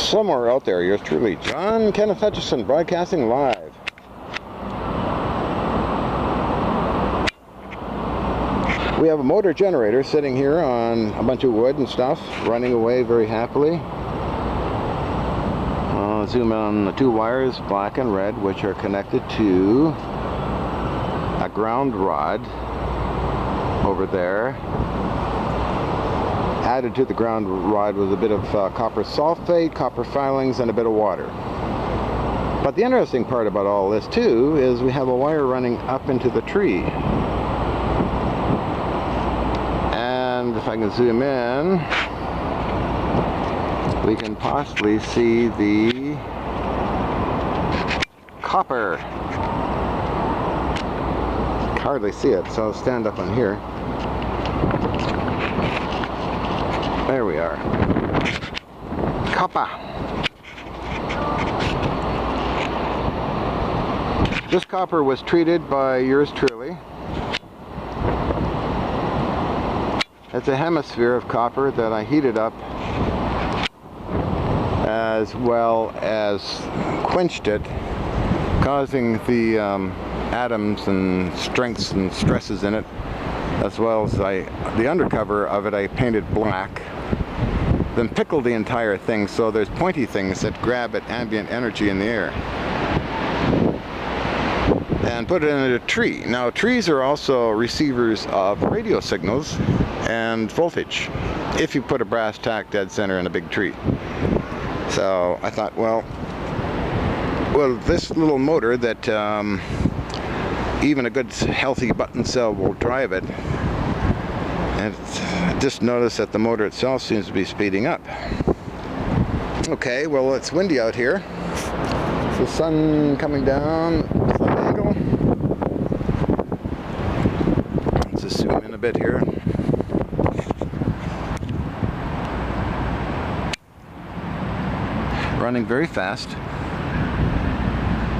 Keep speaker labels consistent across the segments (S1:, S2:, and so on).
S1: Somewhere out there, yours truly, John Kenneth Hutchison, broadcasting live. We have a motor generator sitting here on a bunch of wood and stuff, running away very happily. I'll zoom in on the two wires, black and red, which are connected to a ground rod over there. Added to the ground rod was a bit of copper sulfate, copper filings, and a bit of water. But the interesting part about all this too is we have a wire running up into the tree. And if I can zoom in, we can possibly see the copper. Hardly see it, so I'll stand up on here. There we are. Copper. This copper was treated by yours truly. It's a hemisphere of copper that I heated up, as well as quenched it, causing the atoms and strengths and stresses in it, as well as the undercover of it I painted black, then pickled the entire thing so there's pointy things that grab at ambient energy in the air, and put it in a tree. Now trees are also receivers of radio signals and voltage if you put a brass tack dead center in a big tree. So I thought, well this little motor that even a good healthy button cell will drive it, and I just noticed that the motor itself seems to be speeding up. Okay, well, it's windy out here. The sun coming down, slight angle. Let's just zoom in a bit here. Running very fast.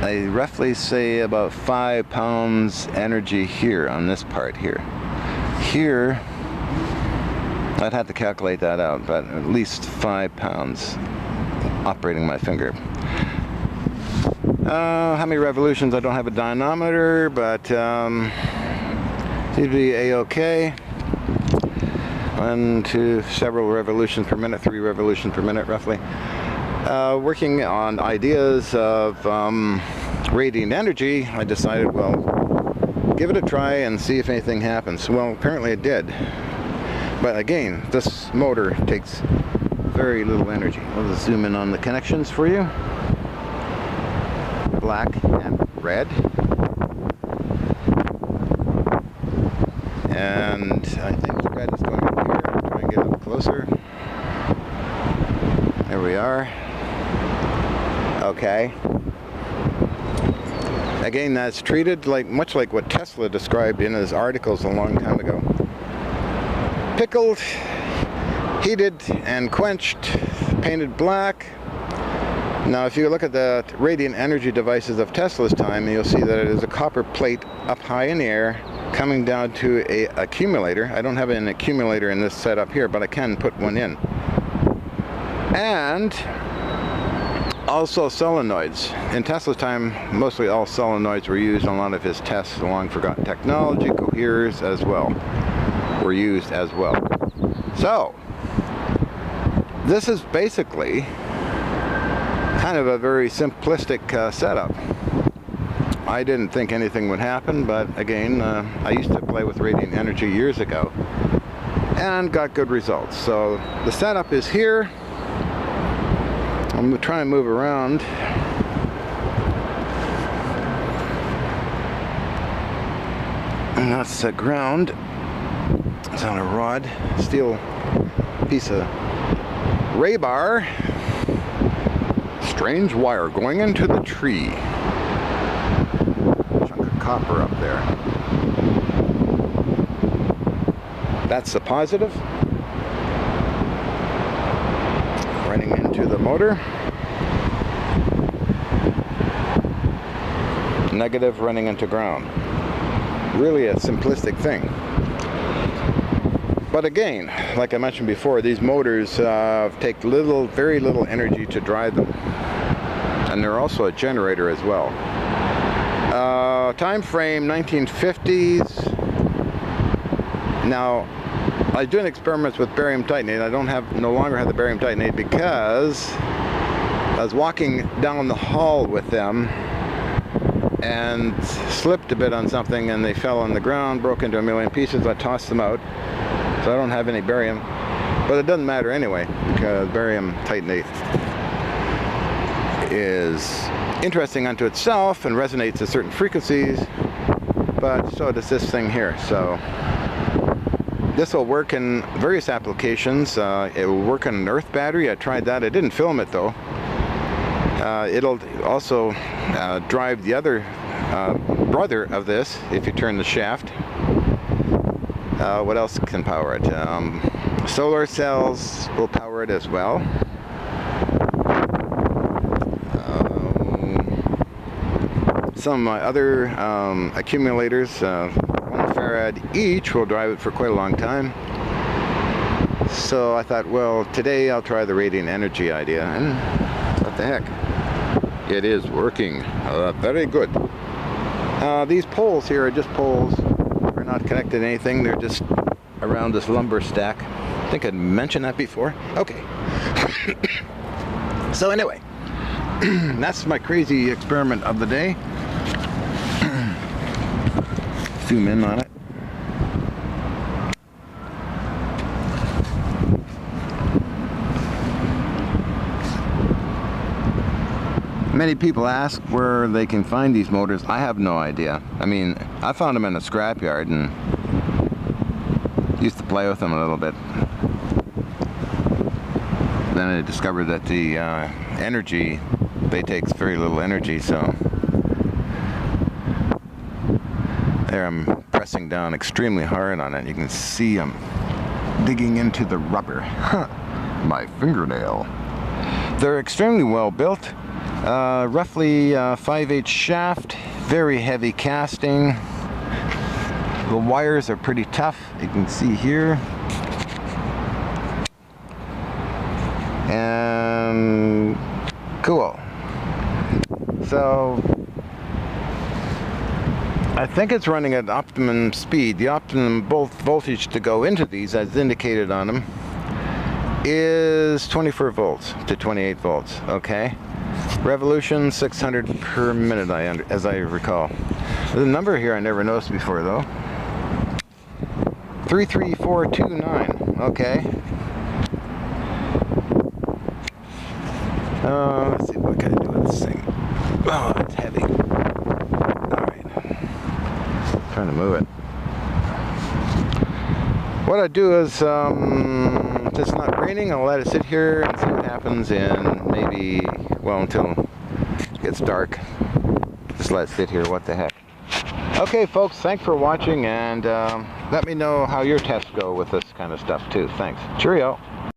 S1: I roughly say about 5 pounds energy here on this part here. Here, I'd have to calculate that out, but at least 5 pounds operating my finger. How many revolutions? I don't have a dynamometer, but seems to be a-okay. 1, 2, several revolutions per minute, 3 revolutions per minute roughly. Working on ideas of radiant energy, I decided, well, give it a try and see if anything happens. Well, apparently it did. But again, this motor takes very little energy. I'll just zoom in on the connections for you. Black and red. And I think the red is going up here. I'll try and get up closer. There we are. Okay. Again, that's treated much like what Tesla described in his articles a long time ago. Pickled, heated, and quenched, painted black. Now, if you look at the radiant energy devices of Tesla's time, you'll see that it is a copper plate up high in the air, coming down to an accumulator. I don't have an accumulator in this setup here, but I can put one in. And also solenoids. In Tesla's time, mostly all solenoids were used in a lot of his tests. Long forgotten technology, coherers as well, were used as well. So, this is basically kind of a very simplistic setup. I didn't think anything would happen, but again, I used to play with radiant energy years ago and got good results. So the setup is here. I'm going to try and move around. And that's the ground. It's on a rod, steel piece of rebar. Strange wire going into the tree. Chunk of copper up there. That's the positive. Running into the motor. Negative running into ground. Really a simplistic thing. But again, like I mentioned before, these motors take very little energy to drive them. And they're also a generator as well. Time frame 1950s. Now, I was doing experiments with barium titanate. I no longer have the barium titanate because I was walking down the hall with them and slipped a bit on something, and they fell on the ground, broke into a million pieces. I tossed them out, so I don't have any barium. But it doesn't matter anyway, because barium titanate is interesting unto itself and resonates at certain frequencies, but so does this thing here. So this will work in various applications. It will work on an earth battery. I tried that. I didn't film it though. It'll also drive the other brother of this if you turn the shaft. What else can power it? Solar cells will power it as well. Some of my other accumulators, 1 farad each, will drive it for quite a long time. So I thought, well, today I'll try the radiant energy idea, and what the heck, it is working very good. These poles here are just poles. They're not connected to anything. They're just around this lumber stack. I think I'd mentioned that before. Okay. So anyway, that's my crazy experiment of the day. Zoom in on it. Many people ask where they can find these motors. I have no idea. I mean, I found them in a scrapyard and used to play with them a little bit. Then I discovered that the energy, they take very little energy, so there I'm pressing down extremely hard on it. You can see I'm digging into the rubber. My fingernail. They're extremely well built. Roughly 5/8 shaft, very heavy casting. The wires are pretty tough, you can see here. And cool. So I think it's running at optimum speed. The optimum voltage to go into these, as indicated on them, is 24 volts to 28 volts. Okay. Revolution 600 per minute, as I recall. There's a number here I never noticed before though. 33429. Okay. Let's see what can I do with this thing. Oh, it's heavy. Alright. Trying to move it. What I do is, if it's not raining, I'll let it sit here and see what happens in maybe, well, until it gets dark. Just let it sit here, what the heck. Okay folks, thanks for watching, and let me know how your tests go with this kind of stuff too. Thanks. Cheerio.